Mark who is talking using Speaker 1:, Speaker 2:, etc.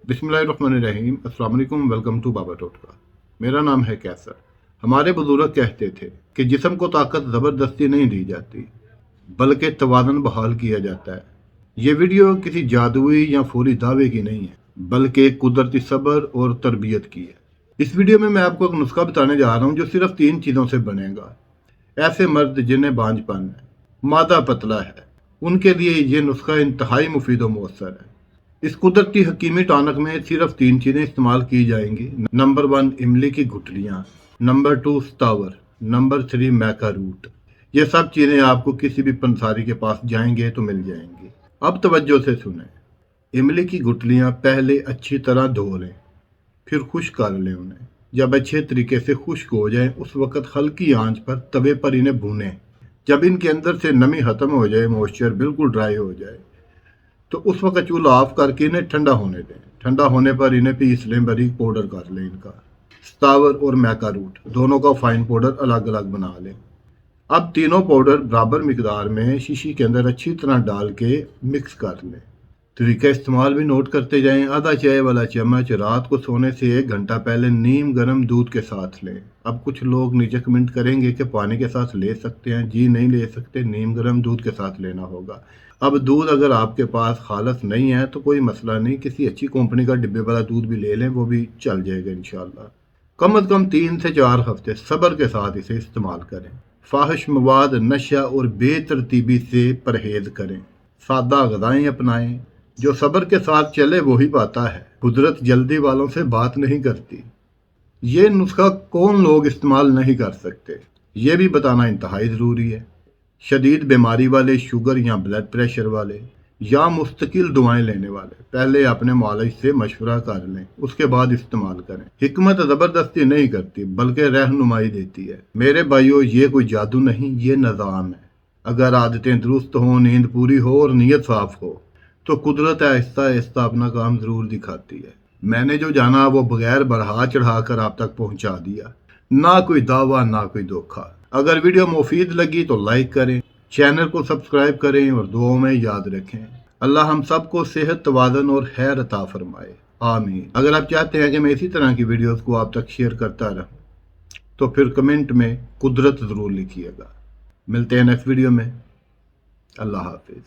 Speaker 1: बिस्मिल्लाहिर्रहमानिर्रहीम। अस्सलाम वालेकुम। वेलकम टू बाबा टोटका। मेरा नाम है कैसर। हमारे बुजुर्ग कहते थे कि जिस्म को ताकत ज़बरदस्ती नहीं दी जाती बल्कि तवाज़ुन बहाल किया जाता है। ये वीडियो किसी जादुई या फौरी दावे की नहीं है बल्कि कुदरती सब्र और तरबियत की है। इस वीडियो में मैं आपको एक नुस्खा बताने जा रहा हूँ जो सिर्फ 3 चीज़ों से बनेगा। ऐसे मर्द जिन्हें बांझपन है, मादा पतला है, उनके लिए ये नुस्खा इंतहाई मुफीद और मौसर है। इस कुदरती हकीमी टॉनिक में सिर्फ 3 चीज़ें इस्तेमाल की जाएंगी। नंबर 1 इमली की गुठलियाँ, नंबर 2 स्टावर, नंबर 3 मैका रूट। ये सब चीज़ें आपको किसी भी पंसारी के पास जाएंगे तो मिल जाएंगी। अब तवज्जो से सुनें। इमली की गुठलियाँ पहले अच्छी तरह धो लें, फिर खुश्क कर लें उन्हें। जब अच्छे तरीके से खुश्क हो जाए उस वक़्त हल्की आंच पर तवे पर इन्हें भूनें। जब इनके अंदर से नमी ख़त्म हो जाए, मॉइस्चर बिल्कुल ड्राई हो जाए, तो उस वक्त चूल्हा ऑफ करके इन्हें ठंडा होने दें। ठंडा होने पर इन्हें पीस लें, बारीक पाउडर कर लें। इनका स्टावर और मैका रूट दोनों का फाइन पाउडर अलग अलग बना लें। अब तीनों पाउडर बराबर मिकदार में शीशी के अंदर अच्छी तरह डाल के मिक्स कर लें। तरीका इस्तेमाल भी नोट करते जाएं। आधा चाय वाला चम्मच रात को सोने से 1 घंटा पहले नीम गर्म दूध के साथ लें। अब कुछ लोग नीचे कमेंट करेंगे कि पानी के साथ ले सकते हैं। जी नहीं ले सकते, नीम गर्म दूध के साथ लेना होगा। अब दूध अगर आपके पास खालस नहीं है तो कोई मसला नहीं, किसी अच्छी कंपनी का डिब्बे वाला दूध भी ले लें, वो भी चल जाएगा इंशाल्लाह। कम अज़ कम 3 से 4 हफ्ते सब्र के साथ इसे इस्तेमाल करें। फाहिश मवाद, नशा और बेतरतीबी से परहेज करें। सादा ग़िज़ाएं अपनाएं। जो सब्र के साथ चले वही पाता है। कुदरत जल्दी वालों से बात नहीं करती। ये नुस्खा कौन लोग इस्तेमाल नहीं कर सकते, ये भी बताना इंतहाई ज़रूरी है। शदीद बीमारी वाले, शुगर या ब्लड प्रेशर वाले, या मुस्तकिल दवाएं लेने वाले पहले अपने मालिज से मशवरा कर लें, उसके बाद इस्तेमाल करें। हिकमत ज़बरदस्ती नहीं करती बल्कि रहनुमाई देती है। मेरे भाइयों, ये कोई जादू नहीं, ये निज़ाम है। अगर आदतें दुरुस्त हों, नींद पूरी हो और नीयत साफ हो तो कुदरत आहिस्ता आहिस्ता अपना काम ज़रूर दिखाती है। मैंने जो जाना वो बगैर बढ़ा चढ़ा कर आप तक पहुंचा दिया। ना कोई दावा, ना कोई धोखा। अगर वीडियो मुफीद लगी तो लाइक करें, चैनल को सब्सक्राइब करें और दुआओं में याद रखें। अल्लाह हम सबको सेहत, तवाज़ुन और खैर अता फरमाए। आमीन। अगर आप चाहते हैं कि मैं इसी तरह की वीडियोस को आप तक शेयर करता रहूं तो फिर कमेंट में कुदरत ज़रूर लिखिएगा। मिलते हैं नेक्स्ट वीडियो में। अल्लाह हाफिज़।